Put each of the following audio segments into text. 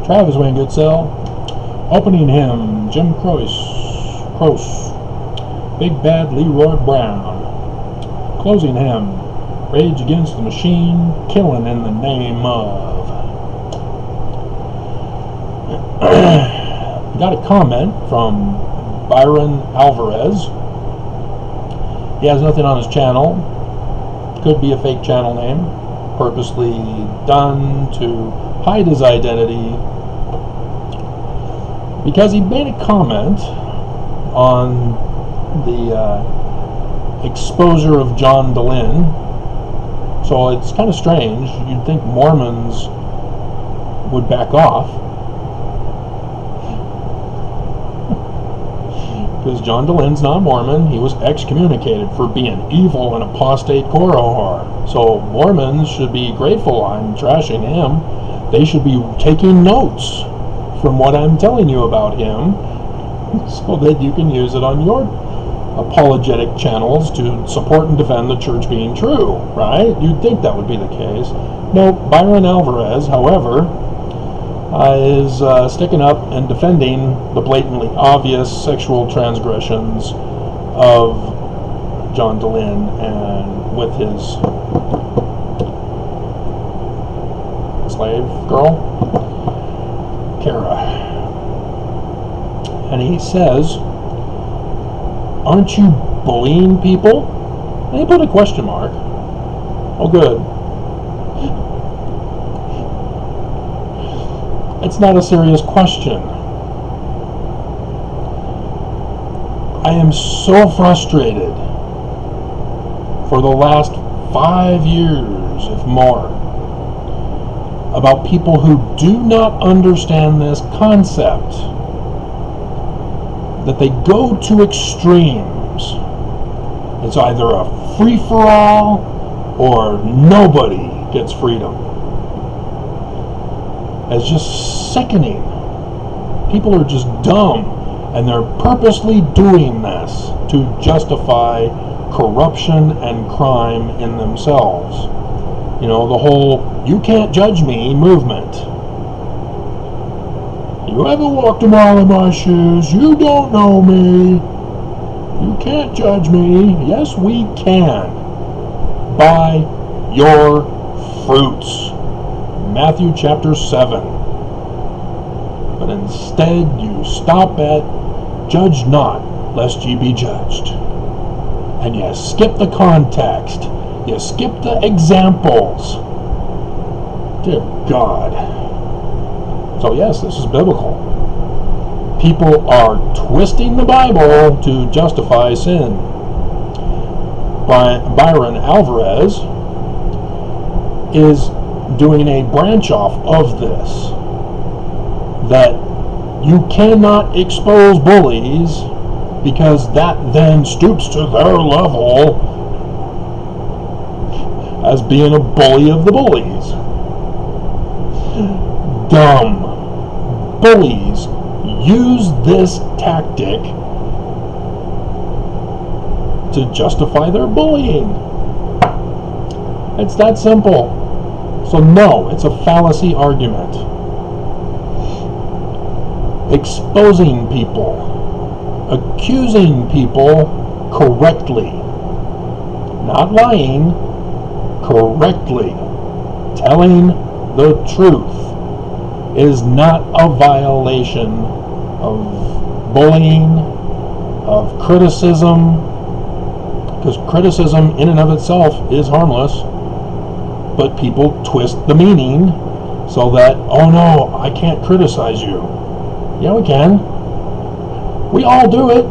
Travis Wayne Goodsell. Opening hymn, Jim Croce. Big Bad Leroy Brown. Closing hymn, Rage Against the Machine, Killing in the Name of. Got a comment from Byron Alvarez. He has nothing on his channel. Could be a fake channel name, purposely done to hide his identity, because he made a comment on the exposure of John Dehlin. So it's kind of strange. You'd think Mormons would back off, because John Dehlin's not Mormon. He was excommunicated for being evil and apostate Korohar. So Mormons should be grateful I'm trashing him. They should be taking notes from what I'm telling you about him, so that you can use it on your apologetic channels to support and defend the church being true, right? You'd think that would be the case. No, Byron Alvarez, however, is sticking up and defending the blatantly obvious sexual transgressions of John Dehlin and with his slave girl, Kara. And he says, aren't you bullying people? And he put a question mark. Oh, good. It's not a serious question. I am so frustrated for the last 5 years, if more, about people who do not understand this concept, that they go to extremes. It's either a free-for-all or nobody gets freedom. It's just sickening. People are just dumb, and they're purposely doing this to justify corruption and crime in themselves. You know, the whole "you can't judge me" movement. You haven't walked a mile in my shoes. You don't know me. You can't judge me. Yes, we can. By your fruits. Matthew chapter 7. But instead you stop at "judge not, lest ye be judged." And you skip the context. You skip the examples. Dear God. So yes, this is biblical. People are twisting the Bible to justify sin. Byron Alvarez is doing a branch off of this, that you cannot expose bullies because that then stoops to their level as being a bully of the bullies. Dumb. Bullies use this tactic to justify their bullying. It's that simple. So no, it's a fallacy argument. Exposing people, accusing people correctly, not lying, correctly, telling the truth is not a violation of bullying, of criticism, because criticism in and of itself is harmless, but people twist the meaning so that, oh no, I can't criticize you. Yeah, we can. We all do it.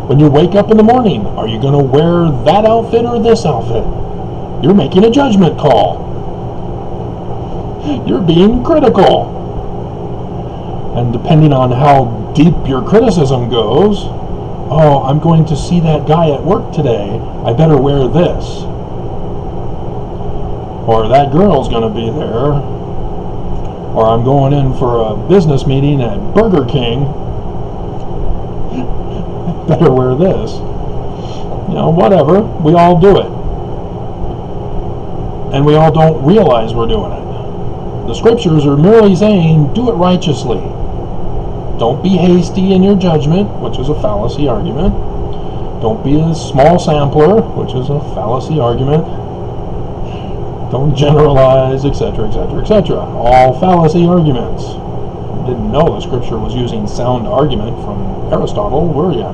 When you wake up in the morning, are you going to wear that outfit or this outfit? You're making a judgment call. You're being critical. And depending on how deep your criticism goes, oh, I'm going to see that guy at work today, I better wear this. Or that girl's going to be there. Or I'm going in for a business meeting at Burger King, better wear this. You know, whatever. We all do it. And we all don't realize we're doing it. The scriptures are merely saying, do it righteously. Don't be hasty in your judgment, which is a fallacy argument. Don't be a small sampler, which is a fallacy argument. Don't generalize, etc., etc., etc. All fallacy arguments. Didn't know the scripture was using sound argument from Aristotle, were you?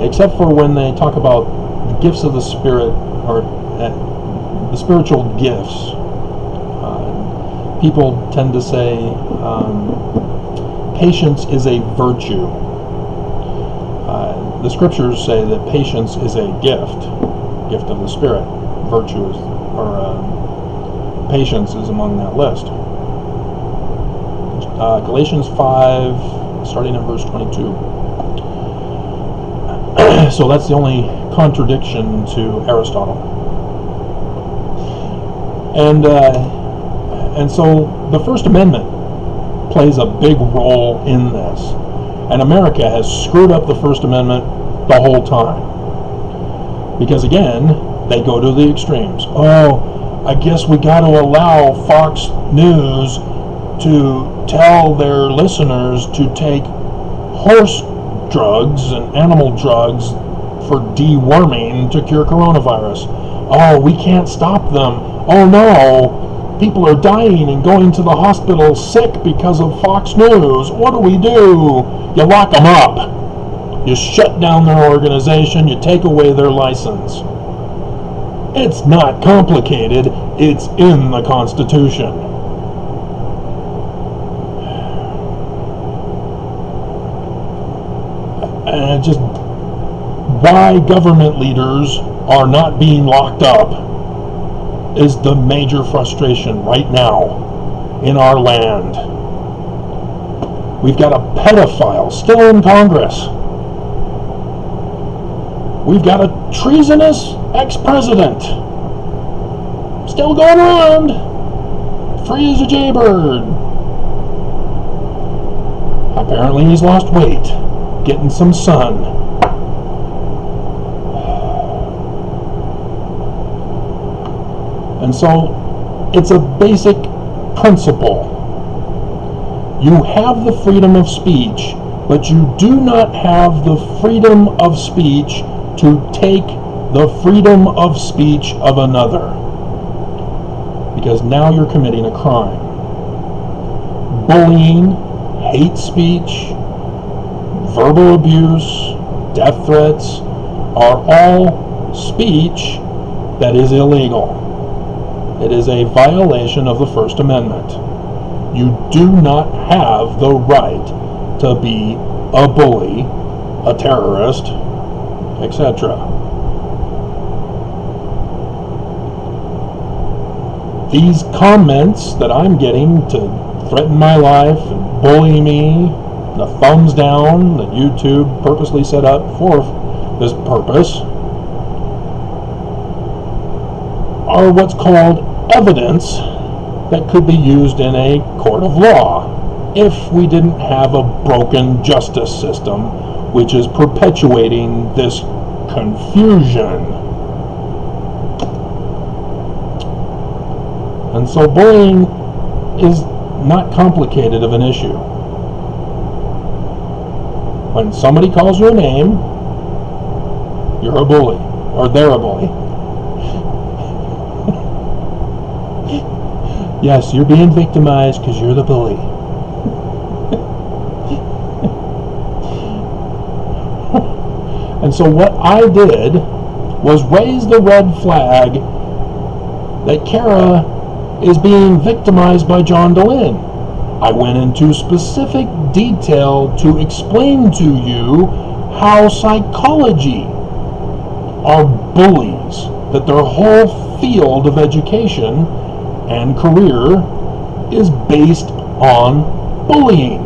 Except for when they talk about the gifts of the Spirit, or the spiritual gifts. People tend to say patience is a virtue. The scriptures say that patience is a gift of the Spirit. Virtue is, or patience is among that list. Galatians 5, starting in verse 22. So that's the only contradiction to Aristotle. And so the First Amendment plays a big role in this. And America has screwed up the First Amendment the whole time. Because again, they go to the extremes. Oh, I guess we got to allow Fox News to tell their listeners to take horse drugs and animal drugs for deworming to cure coronavirus. Oh, we can't stop them. Oh no, people are dying and going to the hospital sick because of Fox News. What do? You lock them up. You shut down their organization. You take away their license. It's not complicated. It's in the Constitution. And just why government leaders are not being locked up is the major frustration right now in our land. We've got a pedophile still in Congress. We've got a treasonous ex-president still going around, free as a jaybird. Apparently he's lost weight, getting some sun. And so it's a basic principle. You have the freedom of speech, but you do not have the freedom of speech to take the freedom of speech of another. Because now you're committing a crime. Bullying, hate speech, verbal abuse, death threats are all speech that is illegal. It is a violation of the First Amendment. You do not have the right to be a bully, a terrorist, etc. These comments that I'm getting to threaten my life and bully me, the thumbs down that YouTube purposely set up for this purpose, are what's called evidence that could be used in a court of law if we didn't have a broken justice system which is perpetuating this confusion. And so bullying is not complicated of an issue. When somebody calls you a name, you're a bully, or they're a bully. Yes, you're being victimized because you're the bully. And so what I did was raise the red flag that Kara is being victimized by John DeLynn. I went into specific detail to explain to you how psychology are bullies, that their whole field of education and career is based on bullying.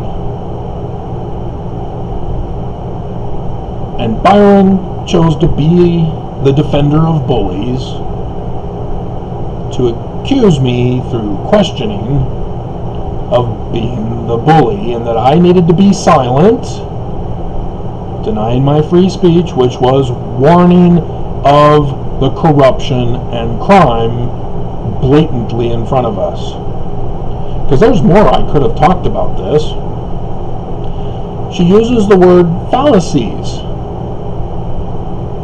And Byron chose to be the defender of bullies, to accuse me through questioning of being the bully, and that I needed to be silent, denying my free speech, which was warning of the corruption and crime blatantly in front of us. Because there's more I could have talked about this. She uses the word fallacies.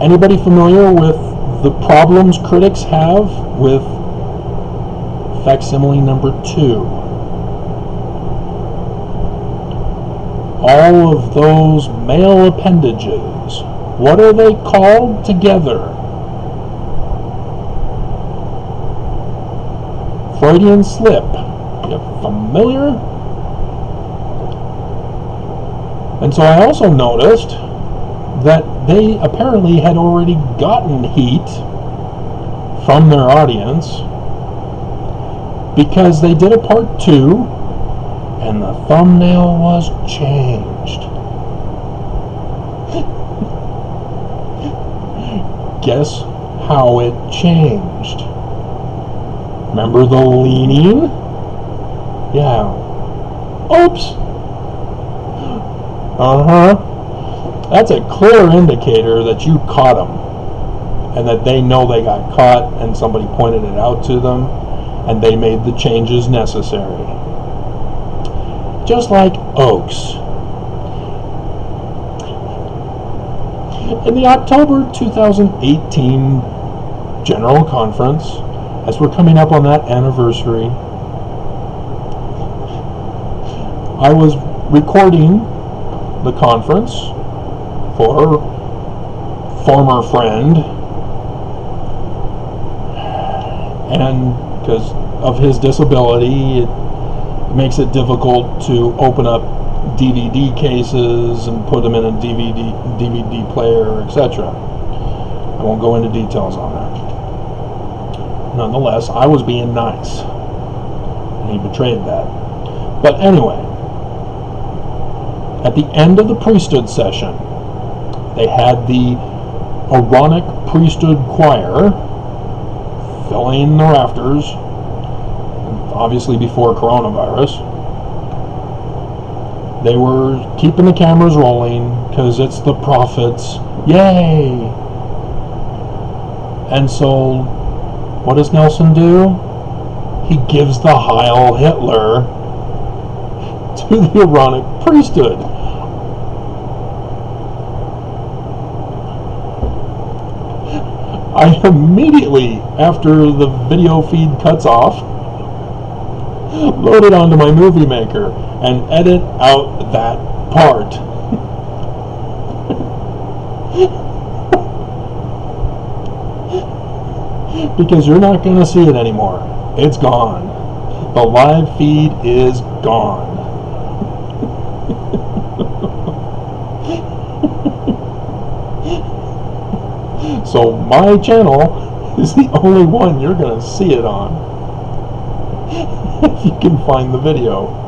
Anybody familiar with the problems critics have with facsimile number 2? All of those male appendages, what are they called together? Freudian slip. You familiar? And so I also noticed that they apparently had already gotten heat from their audience because they did a part 2 and the thumbnail was changed. Guess how it changed? Remember the leaning? Yeah. Oops. That's a clear indicator that you caught them and that they know they got caught and somebody pointed it out to them and they made the changes necessary. Just like Oaks. In the October 2018 General Conference, as we're coming up on that anniversary, I was recording the conference for former friend, and because of his disability, it makes it difficult to open up DVD cases and put them in a DVD player, etc. I won't go into details on that. Nonetheless, I was being nice, and he betrayed that. But anyway, at the end of the priesthood session, they had the Aaronic priesthood choir filling the rafters, obviously before coronavirus. They were keeping the cameras rolling because it's the prophets. Yay! And so, what does Nelson do? He gives the Heil Hitler to the Aaronic priesthood. I immediately, after the video feed cuts off, load it onto my movie maker and edit out that part. Because you're not going to see it anymore. It's gone. The live feed is gone. So my channel is the only one you're going to see it on. If you can find the video.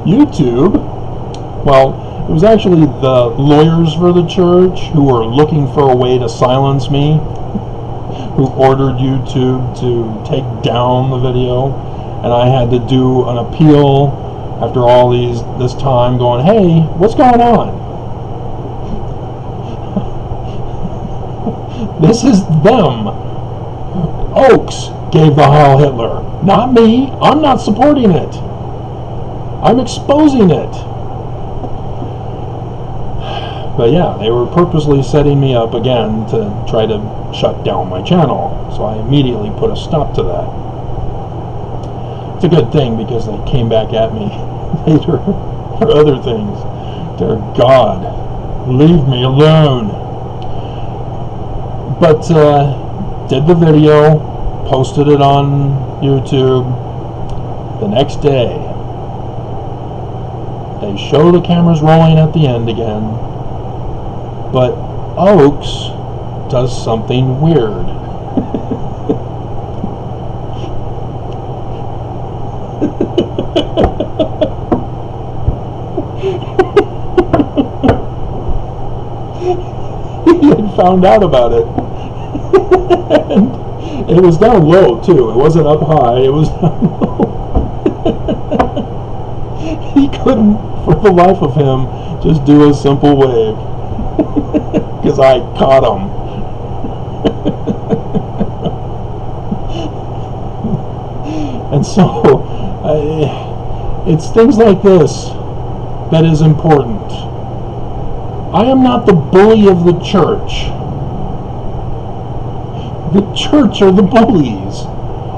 YouTube, well, it was actually the lawyers for the church who were looking for a way to silence me, who ordered YouTube to take down the video, and I had to do an appeal after all this time going, hey, what's going on? This is them. Oaks gave the Heil Hitler, not me. I'm not supporting it. I'm exposing it. But yeah, they were purposely setting me up again to try to shut down my channel. So I immediately put a stop to that. It's a good thing because they came back at me later for other things. Dear God, leave me alone. But did the video, posted it on YouTube. The next day, they show the cameras rolling at the end again, but Oaks does something weird. He had found out about it. And it was down low too. It wasn't up high, it was down low. He couldn't, for the life of him, just do a simple wave. because I caught them. And so, it's things like this that is important. I am not the bully of the church. The church are the bullies.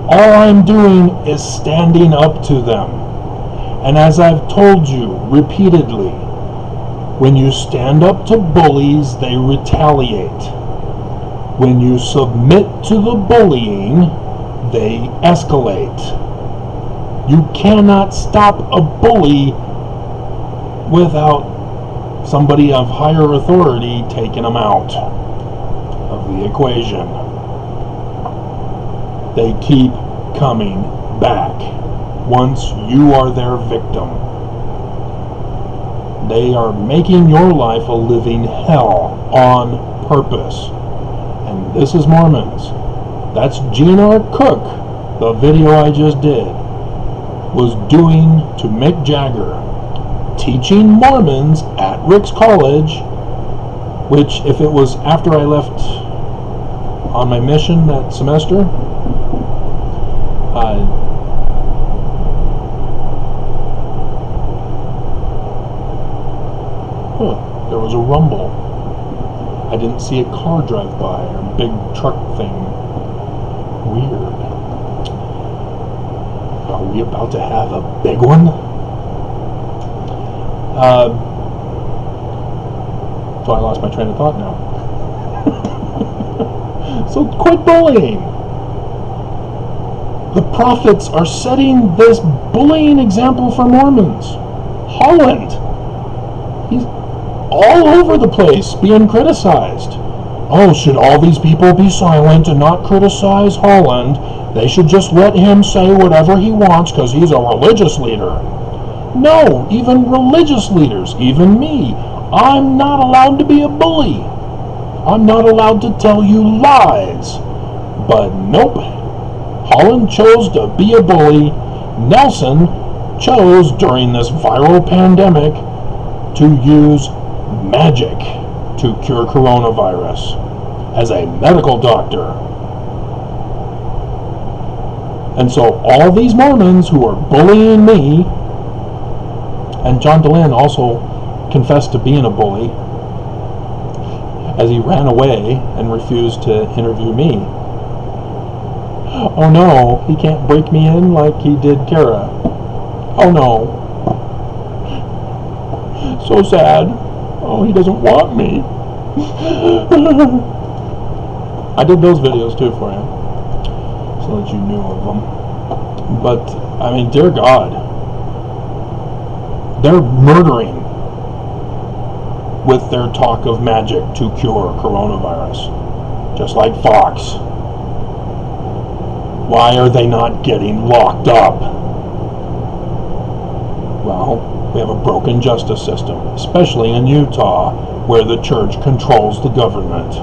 All I'm doing is standing up to them. And as I've told you repeatedly, when you stand up to bullies, they retaliate. When you submit to the bullying, they escalate. You cannot stop a bully without somebody of higher authority taking them out of the equation. They keep coming back once you are their victim. They are making your life a living hell on purpose. And this is Mormons. That's Gene R. Cook, the video I just did, was doing to Mick Jagger, teaching Mormons at Rick's College, which if it was after I left on my mission that semester, there was a rumble. I didn't see a car drive by or a big truck thing. Weird. Are we about to have a big one? So I lost my train of thought now. So quit bullying. The prophets are setting this bullying example for Mormons. Holland, he's all over the place being criticized. Oh, should all these people be silent and not criticize Holland? They should just let him say whatever he wants because he's a religious leader. No, even religious leaders, even me, I'm not allowed to be a bully. I'm not allowed to tell you lies. But nope, Holland chose to be a bully. Nelson chose during this viral pandemic to use magic to cure coronavirus as a medical doctor. And so all these Mormons who are bullying me, and John DeLynn also confessed to being a bully as he ran away and refused to interview me. Oh no, he can't break me in like he did Kara. Oh no. So sad. Oh, he doesn't want me. I did those videos too for you, so that you knew of them. But, I mean, dear God, they're murdering with their talk of magic to cure coronavirus, just like Fox. Why are they not getting locked up? Well, we have a broken justice system, especially in Utah, where the church controls the government.